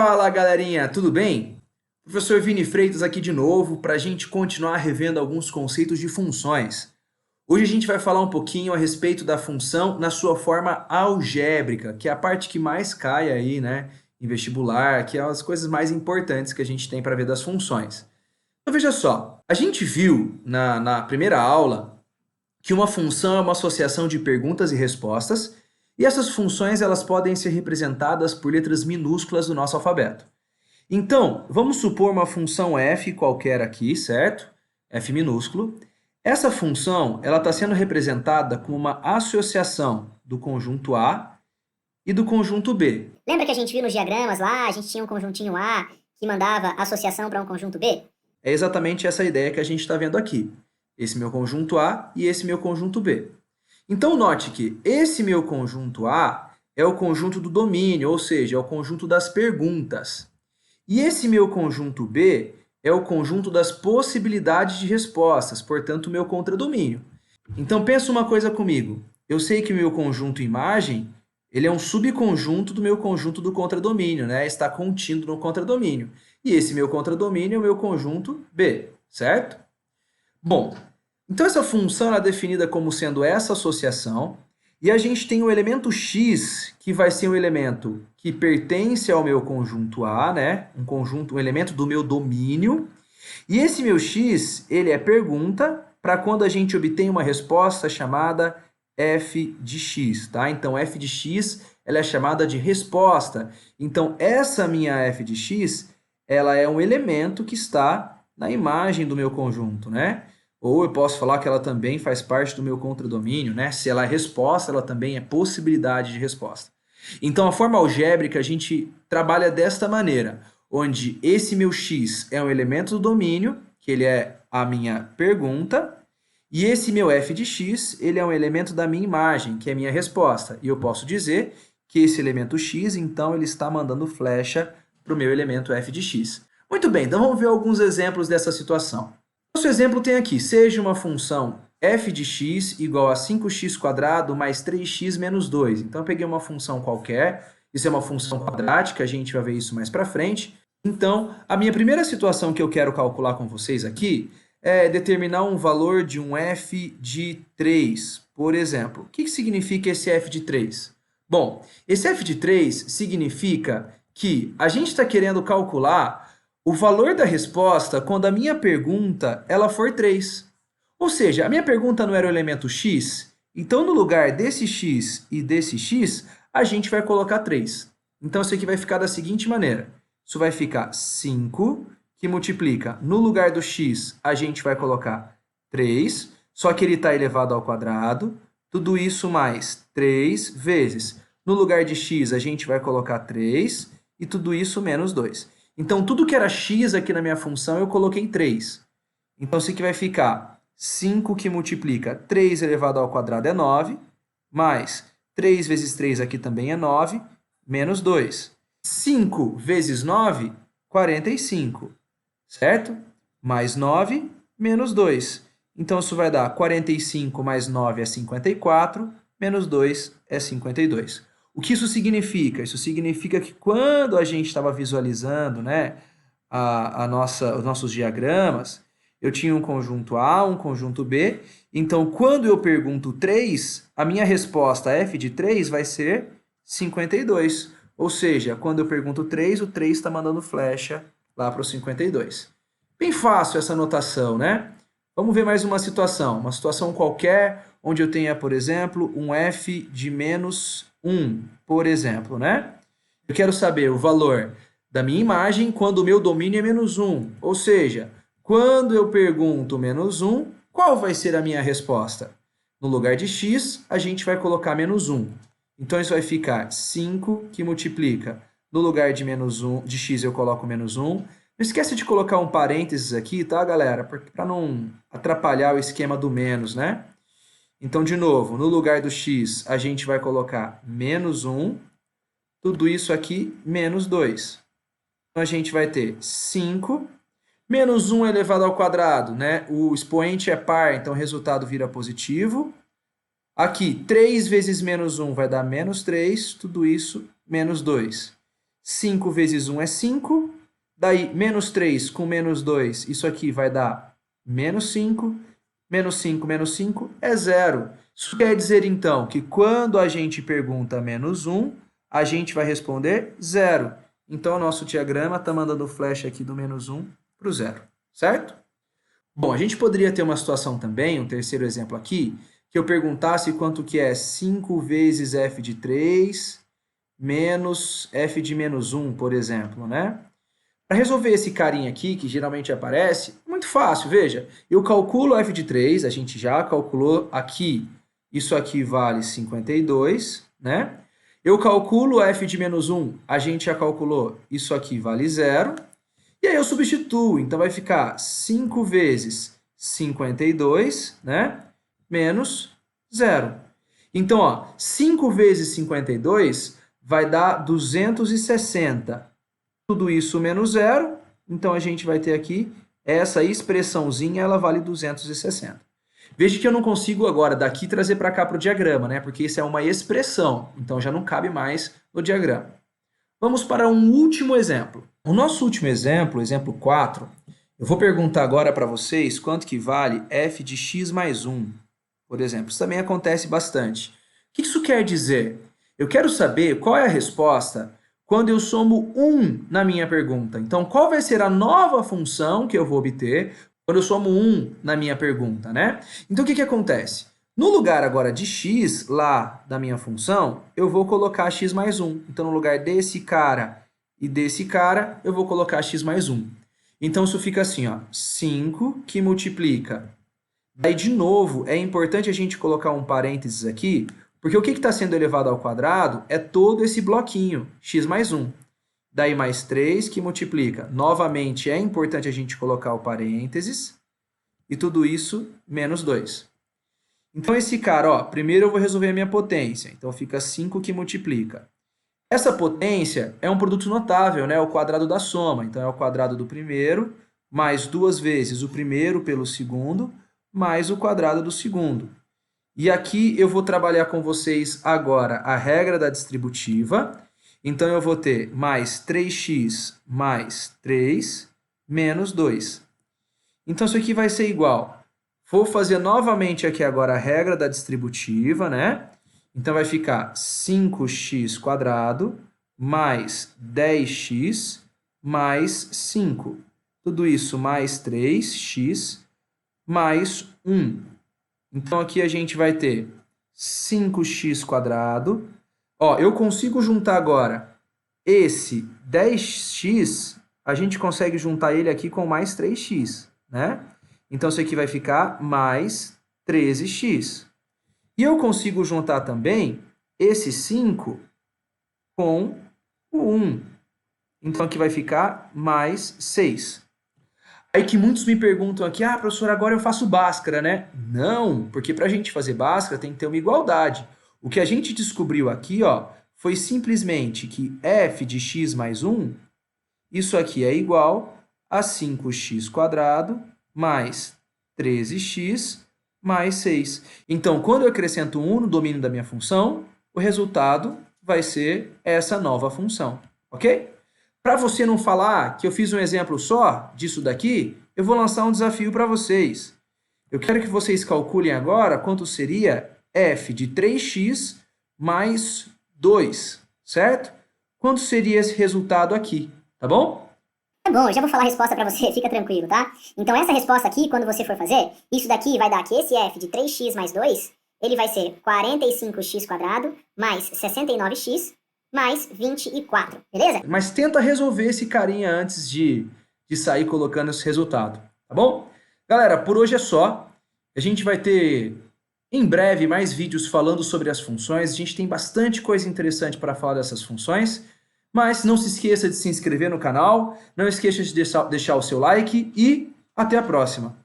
Fala galerinha, tudo bem? Professor Vini Freitas aqui de novo para a gente continuar revendo alguns conceitos de funções. Hoje a gente vai falar um pouquinho a respeito da função na sua forma algébrica, que é a parte que mais cai aí, né, em vestibular, que é as coisas mais importantes que a gente tem para ver das funções. Então veja só, a gente viu na primeira aula que uma função é uma associação de perguntas e respostas, e essas funções elas podem ser representadas por letras minúsculas do nosso alfabeto. Então, vamos supor uma função f qualquer aqui, certo? F minúsculo. Essa função ela está sendo representada como uma associação do conjunto A e do conjunto B. Lembra que a gente viu nos diagramas lá, a gente tinha um conjuntinho A que mandava associação para um conjunto B? É exatamente essa ideia que a gente está vendo aqui. Esse meu conjunto A e esse meu conjunto B. Então, note que esse meu conjunto A é o conjunto do domínio, ou seja, é o conjunto das perguntas. E esse meu conjunto B é o conjunto das possibilidades de respostas, portanto, o meu contradomínio. Então, pensa uma coisa comigo. Eu sei que o meu conjunto imagem, ele é um subconjunto do meu conjunto do contradomínio, né? Está contido no contradomínio. E esse meu contradomínio é o meu conjunto B, certo? Bom, então essa função é definida como sendo essa associação, e a gente tem o elemento x, que vai ser um elemento que pertence ao meu conjunto A, né? Um elemento do meu domínio. E esse meu x, ele é pergunta para quando a gente obtém uma resposta chamada f de x, tá? Então, f de x, ela é chamada de resposta. Então, essa minha f de x, ela é um elemento que está na imagem do meu conjunto, né? Ou eu posso falar que ela também faz parte do meu contradomínio, né? Se ela é resposta, ela também é possibilidade de resposta. Então, a forma algébrica a gente trabalha desta maneira, onde esse meu x é um elemento do domínio, que ele é a minha pergunta, e esse meu f de x, ele é um elemento da minha imagem, que é a minha resposta. E eu posso dizer que esse elemento x, então, ele está mandando flecha para o meu elemento f de x. Muito bem, então vamos ver alguns exemplos dessa situação. Nosso exemplo tem aqui, seja uma função f de x igual a 5x² mais 3x menos 2. Então, eu peguei uma função qualquer, isso é uma função quadrática, a gente vai ver isso mais para frente. Então, a minha primeira situação que eu quero calcular com vocês aqui é determinar um valor de um f de 3, por exemplo. O que significa esse f de 3? Bom, esse f de 3 significa que a gente está querendo calcular o valor da resposta quando a minha pergunta ela for 3. Ou seja, a minha pergunta não era o elemento x, então no lugar desse x e desse x, a gente vai colocar 3. Então isso aqui vai ficar da seguinte maneira. Isso vai ficar 5, que multiplica, no lugar do x, a gente vai colocar 3, só que ele está elevado ao quadrado, tudo isso mais 3 vezes. No lugar de x, a gente vai colocar 3, e tudo isso menos 2. Então, tudo que era x aqui na minha função, eu coloquei 3. Então, isso aqui vai ficar 5 que multiplica 3 elevado ao quadrado é 9, mais 3 vezes 3 aqui também é 9, menos 2. 5 vezes 9, 45, certo? Mais 9, menos 2. Então, isso vai dar 45 mais 9 é 54, menos 2 é 52. O que isso significa? Isso significa que quando a gente estava visualizando, né, os nossos diagramas, eu tinha um conjunto A, um conjunto B. Então, quando eu pergunto 3, a minha resposta f de 3 vai ser 52. Ou seja, quando eu pergunto 3, o 3 está mandando flecha lá para o 52. Bem fácil essa notação, né? Vamos ver mais uma situação qualquer, onde eu tenha, por exemplo, um f de menos 1, por exemplo, né? Eu quero saber o valor da minha imagem quando o meu domínio é menos 1. Ou seja, quando eu pergunto menos 1, qual vai ser a minha resposta? No lugar de x, a gente vai colocar menos 1. Então, isso vai ficar 5 que multiplica. No lugar de menos 1, de x, eu coloco menos 1. Não esquece de colocar um parênteses aqui, tá, galera? Para não atrapalhar o esquema do menos, né? Então, de novo, no lugar do x, a gente vai colocar menos 1. Tudo isso aqui, menos 2. Então, a gente vai ter 5. Menos 1 elevado ao quadrado, né? O expoente é par, então o resultado vira positivo. Aqui, 3 vezes menos 1 vai dar menos 3. Tudo isso, menos 2. 5 vezes 1 é 5. Daí, menos 3 com menos 2, isso aqui vai dar menos 5. Menos 5 menos 5 é 0. Isso quer dizer, então, que quando a gente pergunta menos 1, a gente vai responder 0. Então, o nosso diagrama está mandando o flash aqui do menos 1 para o 0, certo? Bom, a gente poderia ter uma situação também, um terceiro exemplo aqui, que eu perguntasse quanto que é 5 vezes f de 3 menos f de menos 1, por exemplo, né? Para resolver esse carinha aqui, que geralmente aparece, é muito fácil, veja. Eu calculo f de 3, a gente já calculou aqui, isso aqui vale 52, né? Eu calculo f de menos 1, a gente já calculou, isso aqui vale 0. E aí eu substituo, então vai ficar 5 vezes 52, né? Menos 0. Então, ó, 5 vezes 52 vai dar 260. Tudo isso menos 0, então a gente vai ter aqui essa expressãozinha, ela vale 260. Veja que eu não consigo agora daqui trazer para cá para o diagrama, né? Porque isso é uma expressão, então já não cabe mais no diagrama. Vamos para um último exemplo. O nosso último exemplo, exemplo 4, eu vou perguntar agora para vocês quanto que vale f de x mais 1, por exemplo. Isso também acontece bastante. O que isso quer dizer? Eu quero saber qual é a resposta quando eu somo 1 na minha pergunta. Então, qual vai ser a nova função que eu vou obter quando eu somo 1 na minha pergunta, né? Então, o que acontece? No lugar agora de x, lá da minha função, eu vou colocar x mais 1. Então, no lugar desse cara e desse cara, eu vou colocar x mais 1. Então, isso fica assim, ó, 5 que multiplica. Daí, de novo, é importante a gente colocar um parênteses aqui, porque o que está sendo elevado ao quadrado é todo esse bloquinho, x mais 1. Daí, mais 3 que multiplica. Novamente, é importante a gente colocar o parênteses. E tudo isso, menos 2. Então, esse cara, ó, primeiro eu vou resolver a minha potência. Então, fica 5 que multiplica. Essa potência é um produto notável, né? É o quadrado da soma. Então, é o quadrado do primeiro, mais 2 vezes o primeiro pelo segundo, mais o quadrado do segundo. E aqui eu vou trabalhar com vocês agora a regra da distributiva. Então, eu vou ter mais 3x mais 3 menos 2. Então, isso aqui vai ser igual. Vou fazer novamente aqui agora a regra da distributiva, né? Então, vai ficar 5x² mais 10x mais 5. Tudo isso mais 3x mais 1. Então, aqui a gente vai ter 5x². Ó, eu consigo juntar agora esse 10x, a gente consegue juntar ele aqui com mais 3x, né? Então, isso aqui vai ficar mais 13x. E eu consigo juntar também esse 5 com o 1. Então, aqui vai ficar mais 6. Aí que muitos me perguntam aqui, ah, professor, agora eu faço Bhaskara, né? Não, porque para a gente fazer Bhaskara tem que ter uma igualdade. O que a gente descobriu aqui, ó, foi simplesmente que f de x mais 1, isso aqui é igual a 5x² mais 13x mais 6. Então, quando eu acrescento 1 no domínio da minha função, o resultado vai ser essa nova função, ok? Para você não falar que eu fiz um exemplo só disso daqui, eu vou lançar um desafio para vocês. Eu quero que vocês calculem agora quanto seria f de 3x mais 2, certo? Quanto seria esse resultado aqui, tá bom? Tá bom, eu já vou falar a resposta para você, fica tranquilo, tá? Então, essa resposta aqui, quando você for fazer, isso daqui vai dar que esse f de 3x mais 2, ele vai ser 45x² mais 69x mais 24, beleza? Mas tenta resolver esse carinha antes de sair colocando esse resultado, tá bom? Galera, por hoje é só. A gente vai ter, em breve, mais vídeos falando sobre as funções. A gente tem bastante coisa interessante para falar dessas funções. Mas não se esqueça de se inscrever no canal, não esqueça de deixar o seu like e até a próxima!